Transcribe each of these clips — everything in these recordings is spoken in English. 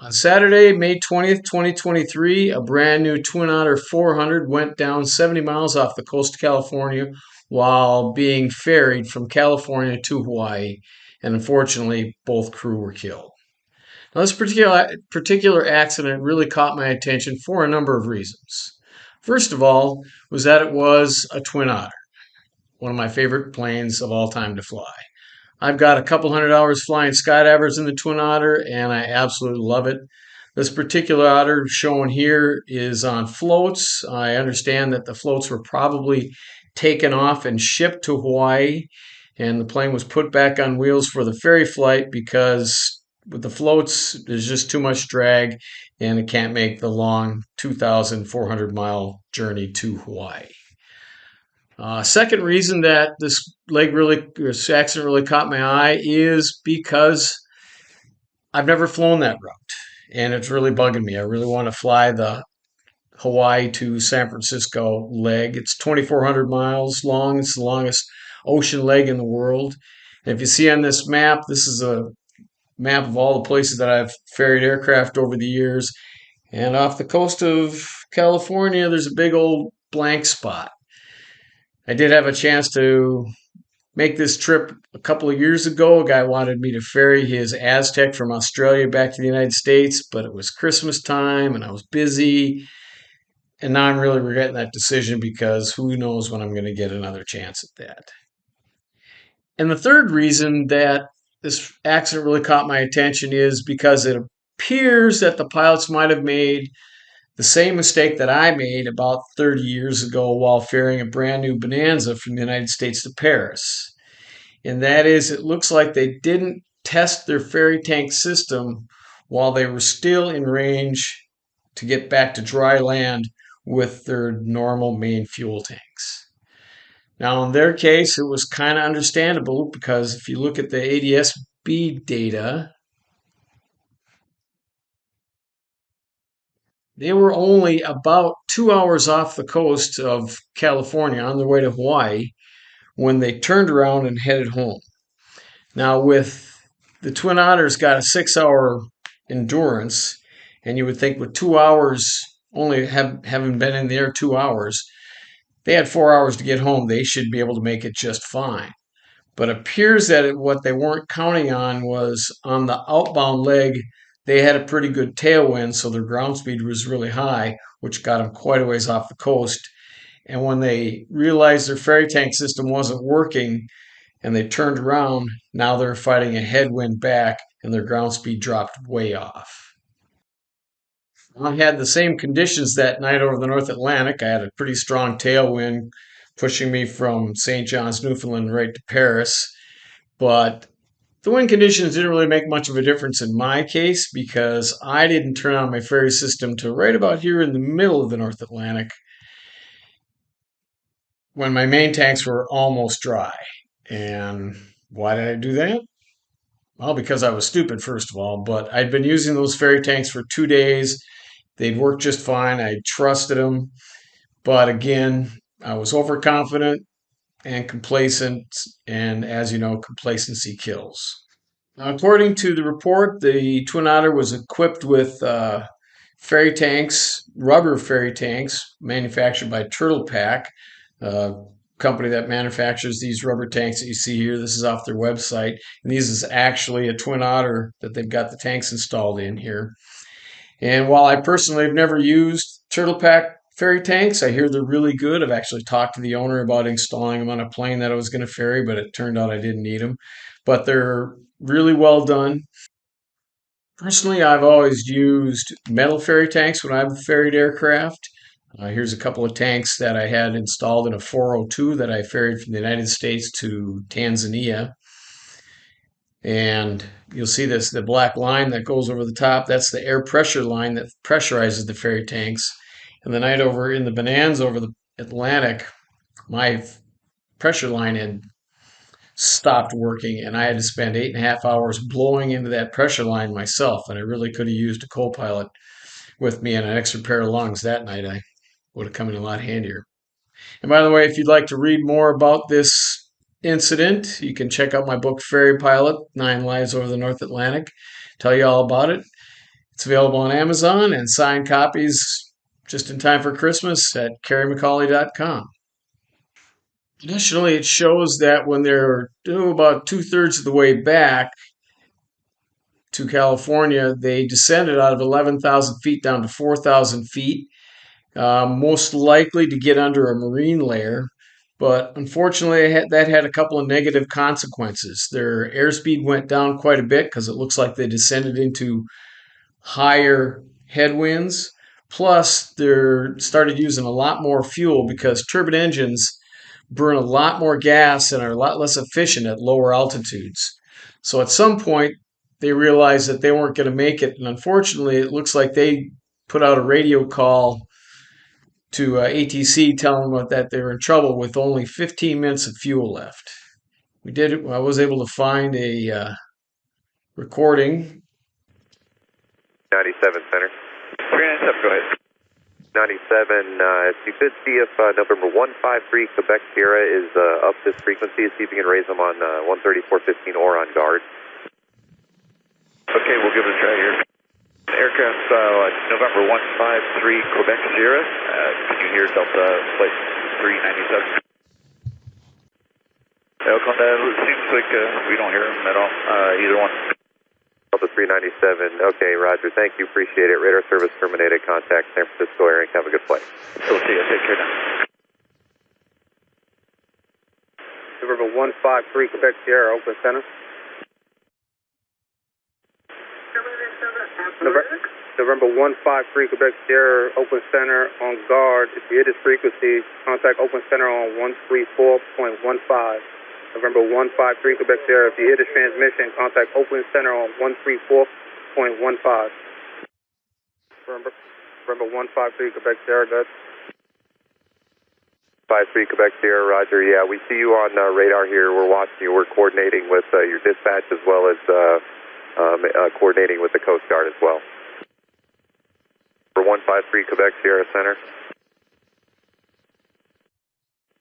On Saturday, May 20th, 2023, a brand new Twin Otter 400 went down 70 miles off the coast of California while being ferried from California to Hawaii, and unfortunately, both crew were killed. Now, this particular accident really caught my attention for a number of reasons. First of all, was that it was a Twin Otter, one of my favorite planes of all time to fly. I've got a couple hundred hours flying skydivers in the Twin Otter, and I absolutely love it. This particular otter shown here is on floats. I understand that the floats were probably taken off and shipped to Hawaii, and the plane was put back on wheels for the ferry flight because with the floats, there's just too much drag, and it can't make the long 2,400-mile journey to Hawaii. Second reason that this accident really caught my eye is because I've never flown that route, and it's really bugging me. I really want to fly the Hawaii to San Francisco leg. It's 2,400 miles long. It's the longest ocean leg in the world. And if you see on this map, this is a map of all the places that I've ferried aircraft over the years. And off the coast of California, there's a big old blank spot. I did have a chance to make this trip a couple of years ago. A guy wanted me to ferry his Aztec from Australia back to the United States, but it was Christmas time and I was busy. And now I'm really regretting that decision because who knows when I'm going to get another chance at that. And the third reason that this accident really caught my attention is because it appears that the pilots might have made the same mistake that I made about 30 years ago while ferrying a brand new Bonanza from the United States to Paris. And that is, it looks like they didn't test their ferry tank system while they were still in range to get back to dry land with their normal main fuel tanks. Now, in their case, it was kind of understandable because if you look at the ADS-B data, they were only about 2 hours off the coast of California on their way to Hawaii when they turned around and headed home. Now, with the Twin Otter's got a 6-hour endurance, and you would think with 2 hours, only having been in the air 2 hours, they had 4 hours to get home. They should be able to make it just fine. But it appears that what they weren't counting on was on the outbound leg, they had a pretty good tailwind, so their ground speed was really high, which got them quite a ways off the coast. And when they realized their ferry tank system wasn't working and they turned around, now they're fighting a headwind back and their ground speed dropped way off. I had the same conditions that night over the North Atlantic. I had a pretty strong tailwind pushing me from St. John's, Newfoundland right to Paris. But the wind conditions didn't really make much of a difference in my case because I didn't turn on my ferry system till right about here in the middle of the North Atlantic when my main tanks were almost dry. And why did I do that? Well, because I was stupid, first of all, but I'd been using those ferry tanks for 2 days. They'd worked just fine. I trusted them. But again, I was overconfident and complacent. And as you know, complacency kills. Now, according to the report, the Twin Otter was equipped with ferry tanks, rubber ferry tanks, manufactured by Turtle Pack, a company that manufactures these rubber tanks that you see here. This is off their website. And this is actually a Twin Otter that they've got the tanks installed in here. And while I personally have never used Turtle Pack ferry tanks, I hear they're really good. I've actually talked to the owner about installing them on a plane that I was going to ferry, but it turned out I didn't need them. But they're really well done. Personally, I've always used metal ferry tanks when I've ferried aircraft. Here's a couple of tanks that I had installed in a 402 that I ferried from the United States to Tanzania. And you'll see the black line that goes over the top. That's the air pressure line that pressurizes the ferry tanks. And the night over in the Bonanza over the Atlantic, my pressure line had stopped working and I had to spend 8.5 hours blowing into that pressure line myself. And I really could have used a co-pilot with me and an extra pair of lungs that night. I would have come in a lot handier. And by the way, if you'd like to read more about this incident, you can check out my book, Ferry Pilot, 9 Lives Over the North Atlantic. Tell you all about it. It's It's available on Amazon and signed copies just in time for Christmas at carriemccauley.com. Additionally, it shows that when they're about 2/3 of the way back to California, they descended out of 11,000 feet down to 4,000 feet, most likely to get under a marine layer. But unfortunately, that had a couple of negative consequences. Their airspeed went down quite a bit because it looks like they descended into higher headwinds. Plus, they started using a lot more fuel because turbine engines burn a lot more gas and are a lot less efficient at lower altitudes. So at some point, they realized that they weren't going to make it. And unfortunately, it looks like they put out a radio call to ATC telling them that they were in trouble with only 15 minutes of fuel left. I was able to find a recording. 97 Center. 397, go ahead. 97, if you could see if November 153 Quebec Sierra is up this frequency, see if you can raise them on 134.15 or on guard. Okay, we'll give it a try here. Aircraft November 153 Quebec Sierra. Can you hear Delta Flight 397? Oakland, it seems like we don't hear them at all, either one. Delta 397, okay, roger, thank you, appreciate it. Radar service terminated, contact San Francisco Air Inc. Have a good flight. So see you, take care now. November 153 Quebec Sierra, Oakland Center. November 153 Quebec Sierra, Oakland Center on guard. If you hit this frequency, contact Oakland Center on 134.15. November 153 Quebec Sierra, if you hear this transmission, contact Oakland Center on 134.15. November 153 Quebec Sierra, good. 53 Quebec Sierra, roger, yeah, we see you on radar here. We're watching you. We're coordinating with your dispatch as well as coordinating with the Coast Guard as well. For 153 Quebec Sierra Center.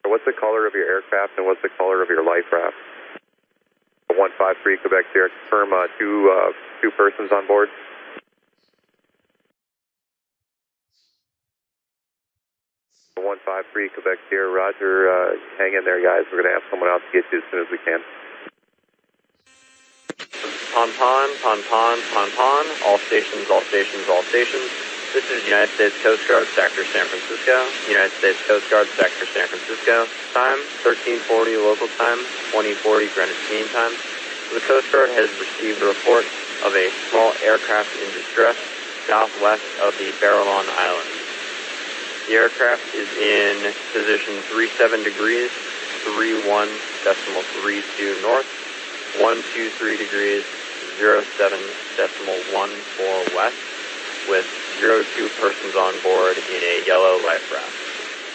What's the color of your aircraft and what's the color of your life raft? 153 Quebec Sierra, confirm two persons on board. For 153 Quebec Sierra, roger, hang in there guys, we're going to have someone out to get you as soon as we can. Pon, all stations, all stations, all stations. This is United States Coast Guard, Sector San Francisco. United States Coast Guard, Sector San Francisco. Time, 1340 local time, 2040 Greenwich Mean Time. The Coast Guard has received a report of a small aircraft in distress southwest of the Farallon Islands. The aircraft is in position 37 degrees, 31.32 north, 123 degrees, 07.14 west, with 02 persons on board in a yellow life raft.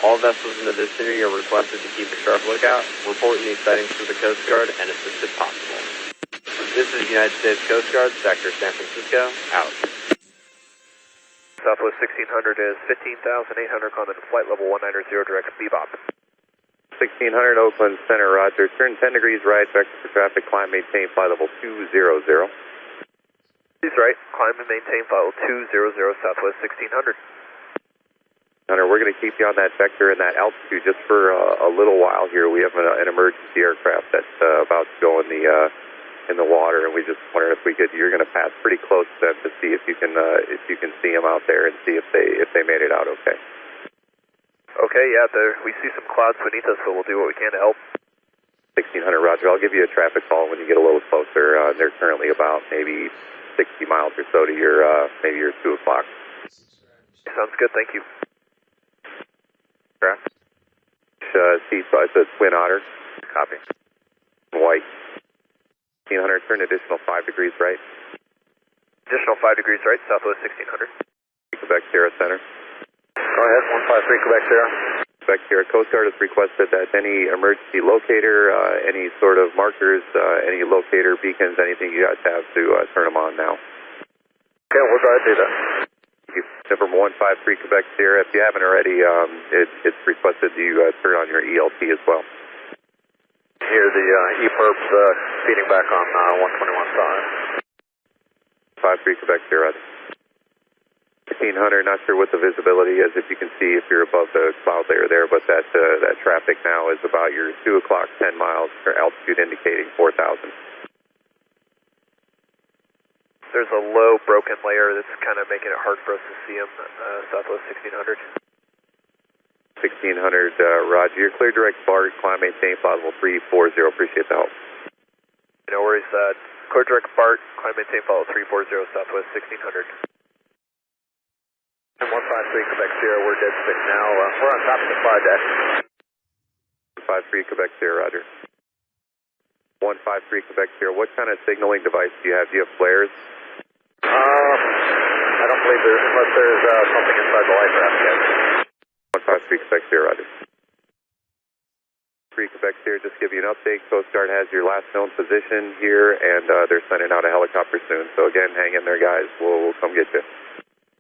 All vessels in the vicinity are requested to keep a sharp lookout, report any sightings to the Coast Guard, and assist if possible. This is United States Coast Guard, Sector San Francisco, out. Southwest 1600 is 15,800, calling in flight level 190, direct bebop. 1600 Oakland Center, roger. Turn 10 degrees right, vector for traffic, climb, maintain flight level 200. He's right, climb and maintain flight level 200, Southwest 1600. Hunter, we're going to keep you on that vector and that altitude just for a little while here. We have an emergency aircraft that's about to go in the water, and we just wondered if we could. You're going to pass pretty close to them to see if you can see them out there and see if they made it out okay. Okay, yeah, we see some clouds beneath us, so we'll do what we can to help. 1600, roger. I'll give you a traffic call when you get a little closer. They're currently about maybe 60 miles or so to your maybe your 2 o'clock. Sounds good, thank you. Raft. C-size Twin Otter. Copy. White. 1600, turn additional 5 degrees right. Additional 5 degrees right, Southwest 1600. Quebec Sierra Center. Go ahead, 153 Quebec Sierra. Quebec Sierra, Coast Guard has requested that any emergency locator, any sort of markers, any locator beacons, anything you guys have to turn them on now. Okay, we'll try to do that. Thank you. Number 153 Quebec Sierra, if you haven't already, it's requested you turn on your ELT as well. Here the E-perps feeding back on 121 side. 53 Quebec Sierra. 1600, not sure what the visibility is, if you can see if you're above the cloud layer there, but that traffic now is about your 2 o'clock, 10 miles, or altitude indicating 4,000. There's a low broken layer that's kind of making it hard for us to see them, southwest 1600. 1600, roger. You're clear direct BART, climb, maintain, flight level 340, appreciate the help. No worries, clear direct BART, climb, maintain, flight level 340, southwest 1600. 153 Quebec Sierra, we're dead stick now. We're on top of the fly deck. 153 Quebec Sierra, roger. 153 Quebec Sierra, what kind of signaling device do you have? Do you have flares? I don't believe there's, unless there's something inside the life raft yet. 153 Quebec Sierra, roger. 3 Quebec Sierra, just give you an update. Coast Guard has your last known position here, and they're sending out a helicopter soon. So again, hang in there, guys. We'll come get you.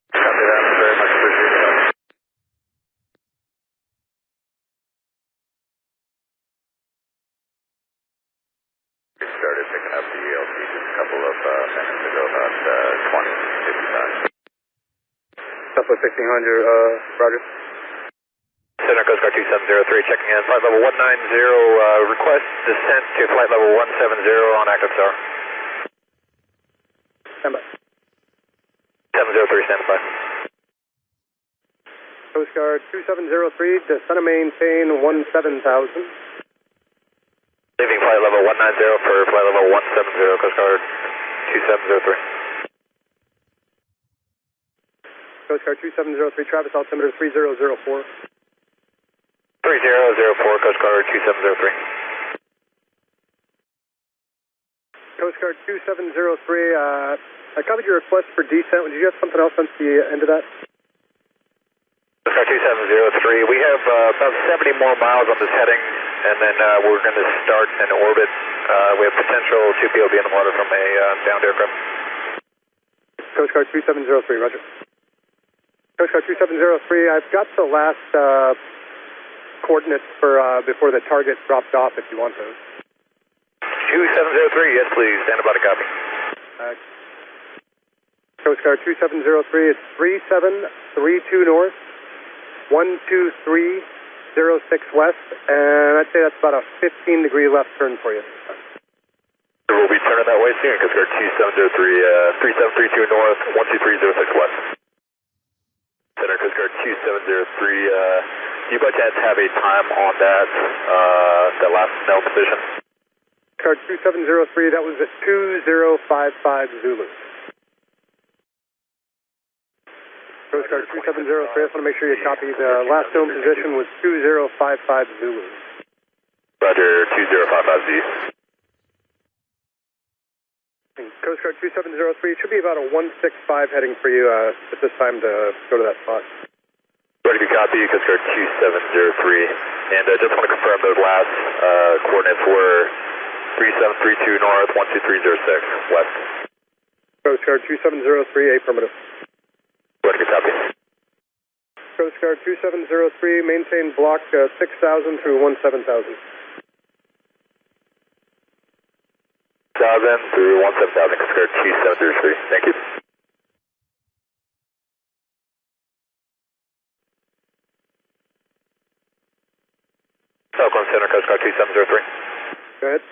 Copy that. Very much appreciated. We started picking up the ELC just a couple of minutes ago, about 20:55. Southwest 1600, roger. Center Coast Guard 2703 checking in. Flight level 190, request descent to flight level 170 on active star. Stand by. 703, stand by. Coast Guard 2703, descend and maintain 17,000. Leaving flight level 190 for flight level 170, Coast Guard 2703. Coast Guard 2703, Travis altimeter 3004. 3004, Coast Guard 2703. Coast Guard 2703, I copied your request for descent. Did you have something else since the end of that? Coast Guard 2703, we have about 70 more miles on this heading, and then we're going to start an orbit. We have potential 2 POV in the water from a downed aircraft. Coast Guard 2703, roger. Coast Guard 2703, I've got the last coordinates for before the target dropped off if you want those. 2703, yes please, stand by to copy. Coast Guard 2703, it's 3732 north, 12306 west, and I'd say that's about a 15-degree left turn for you. We'll be turning that way soon, Coast Guard 2703, 3732 north, 12306 west. Center Coast Guard 2703, you by chance have a time on that, that last known position? Guard 2703, that was at 2055 Zulu. Coast Guard 2703, I just want to make sure you copy the last known position was 2055 Zulu. Roger, 2055Z. Coast Guard 2703, it should be about a 165 heading for you at this time to go to that spot. Ready to copy, Coast Guard 2703. And I just want to confirm those last coordinates were 3732 north, 12306 west. Coast Guard 2703, affirmative. Ready to copy. Coast Guard 2703, maintain block 6000 through 17000. 1000 through 17000, Coast Guard 2703. Thank you. Oakland Center, Coast Guard 2703. Go ahead.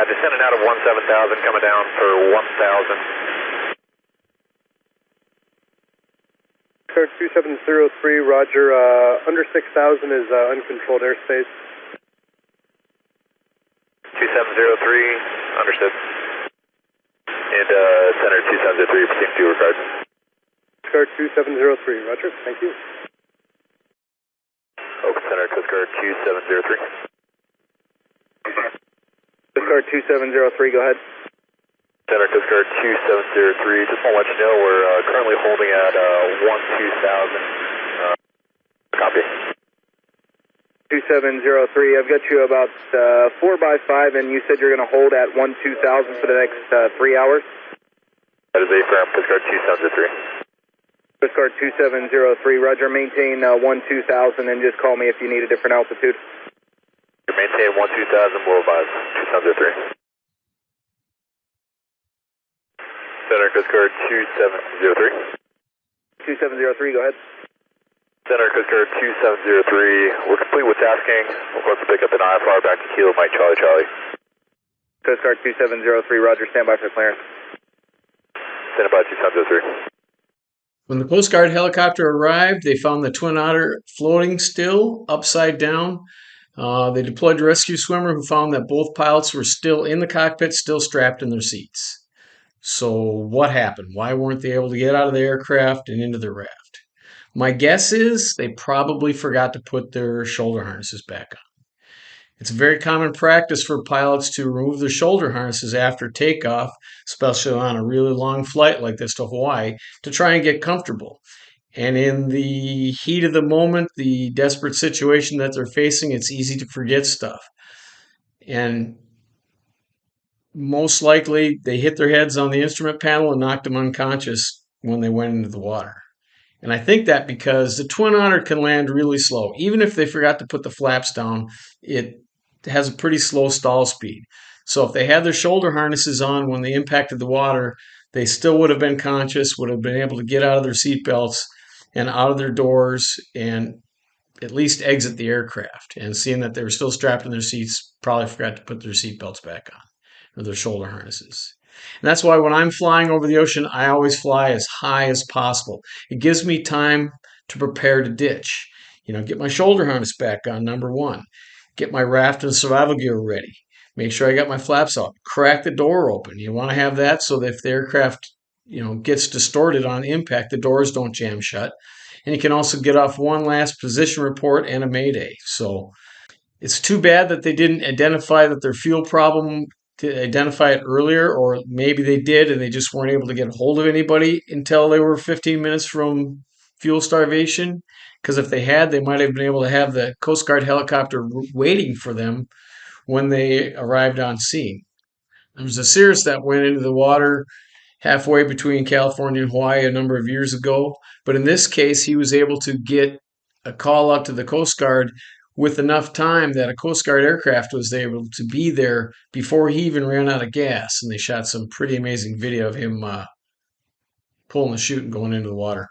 Descending out of 17000, coming down for 1000. Guard 2703, roger. Under 6000 is uncontrolled airspace. 2703, understood. And Center 2703, proceed to regard. Guard 2703, roger. Thank you. Oakland Center, Coast Guard 2703. Coast Guard 2703, go ahead. Center Coast Guard 2703, just want to let you know we're currently holding at 12000. Copy. 2703, I've got you about 4x5, and you said you're going to hold at 12000 for the next 3 hours? That is a firm, Coast Guard 2703. Coast Guard 2703, roger, maintain 12000 and just call me if you need a different altitude. You maintain 12000, we'll advise 2703. Center Coast Guard 2703. 2703, go ahead. Center Coast Guard 2703, we're complete with tasking. We're going to pick up an IFR back to Kilo Mike Charlie Charlie. Coast Guard 2703, roger, stand by for clearance. Stand by 2703. When the Coast Guard helicopter arrived, they found the Twin Otter floating still, upside down. They deployed a rescue swimmer who found that both pilots were still in the cockpit, still strapped in their seats. So what happened? Why weren't they able to get out of the aircraft and into the raft? My guess is they probably forgot to put their shoulder harnesses back on. It's a very common practice for pilots to remove their shoulder harnesses after takeoff, especially on a really long flight like this to Hawaii, to try and get comfortable. And in the heat of the moment, the desperate situation that they're facing, it's easy to forget stuff. And most likely, they hit their heads on the instrument panel and knocked them unconscious when they went into the water. And I think that because the Twin Otter can land really slow. Even if they forgot to put the flaps down, it has a pretty slow stall speed. So if they had their shoulder harnesses on when they impacted the water, they still would have been conscious, would have been able to get out of their seatbelts and out of their doors and at least exit the aircraft. And seeing that they were still strapped in their seats, probably forgot to put their seatbelts back on or their shoulder harnesses. And that's why when I'm flying over the ocean, I always fly as high as possible. It gives me time to prepare to ditch. Get my shoulder harness back on, number one. Get my raft and survival gear ready. Make sure I got my flaps off. Crack the door open. You want to have that so that if the aircraft, gets distorted on impact, the doors don't jam shut. And you can also get off one last position report and a mayday. So it's too bad that they didn't identify that their fuel problem to identify it earlier, or maybe they did and they just weren't able to get a hold of anybody until they were 15 minutes from fuel starvation. Because if they had, they might have been able to have the Coast Guard helicopter waiting for them when they arrived on scene. There was a Cirrus that went into the water halfway between California and Hawaii a number of years ago, but in this case, he was able to get a call out to the Coast Guard with enough time that a Coast Guard aircraft was able to be there before he even ran out of gas. And they shot some pretty amazing video of him pulling the chute and going into the water.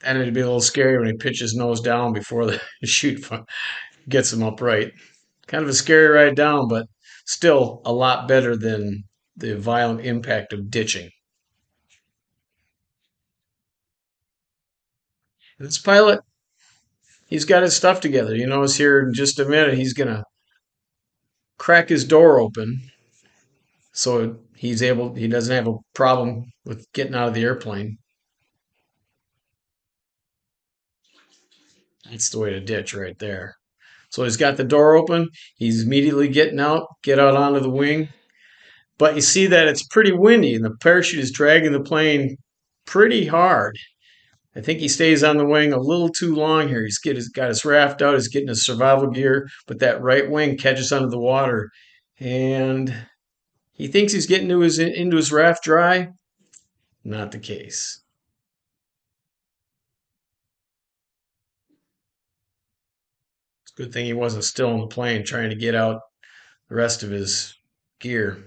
And it'd be a little scary when he pitches nose down before the chute gets him upright. Kind of a scary ride down, but still a lot better than the violent impact of ditching. And this pilot, he's got his stuff together. You notice here in just a minute, he's going to crack his door open so he doesn't have a problem with getting out of the airplane. That's the way to ditch right there. So he's got the door open. He's immediately get out onto the wing. But you see that it's pretty windy and the parachute is dragging the plane pretty hard. I think he stays on the wing a little too long here. He's got his raft out. He's getting his survival gear, but that right wing catches under the water. And he thinks he's getting into his raft dry. Not the case. Good thing he wasn't still on the plane trying to get out the rest of his gear.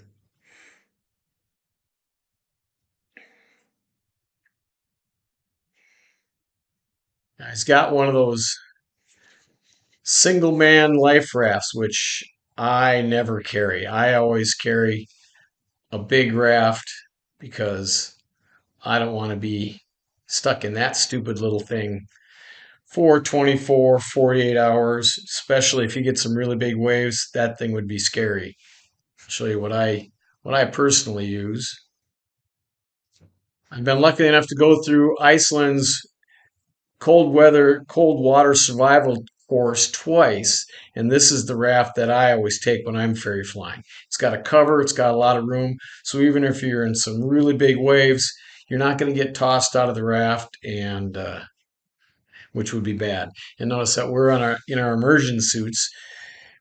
Now, he's got one of those single man life rafts, which I never carry. I always carry a big raft because I don't want to be stuck in that stupid little thing for 24, 48 hours, especially if you get some really big waves. That thing would be scary. I'll show you what I personally use. I've been lucky enough to go through Iceland's cold water survival course twice, and this is the raft that I always take when I'm ferry flying. It's got a cover, it's got a lot of room, so even if you're in some really big waves, you're not going to get tossed out of the raft, and which would be bad. And notice that we're in our immersion suits,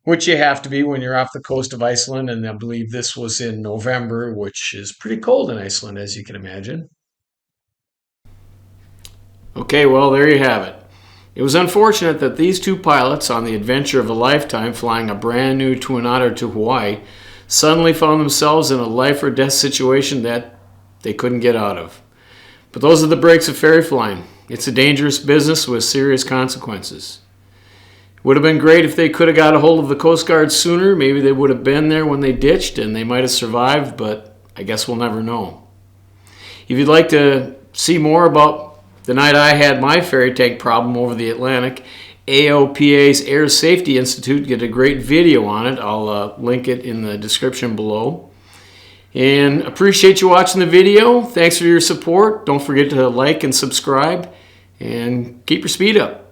which you have to be when you're off the coast of Iceland. And I believe this was in November, which is pretty cold in Iceland, as you can imagine. Okay, well, there you have it. It was unfortunate that these two pilots on the adventure of a lifetime flying a brand new Twin Otter to Hawaii suddenly found themselves in a life or death situation that they couldn't get out of. But those are the breaks of ferry flying. It's a dangerous business with serious consequences. It would have been great if they could have got a hold of the Coast Guard sooner. Maybe they would have been there when they ditched and they might have survived, but I guess we'll never know. If you'd like to see more about the night I had my ferry tank problem over the Atlantic, AOPA's Air Safety Institute did a great video on it. I'll link it in the description below. And appreciate you watching the video. Thanks for your support. Don't forget to like and subscribe, and keep your speed up.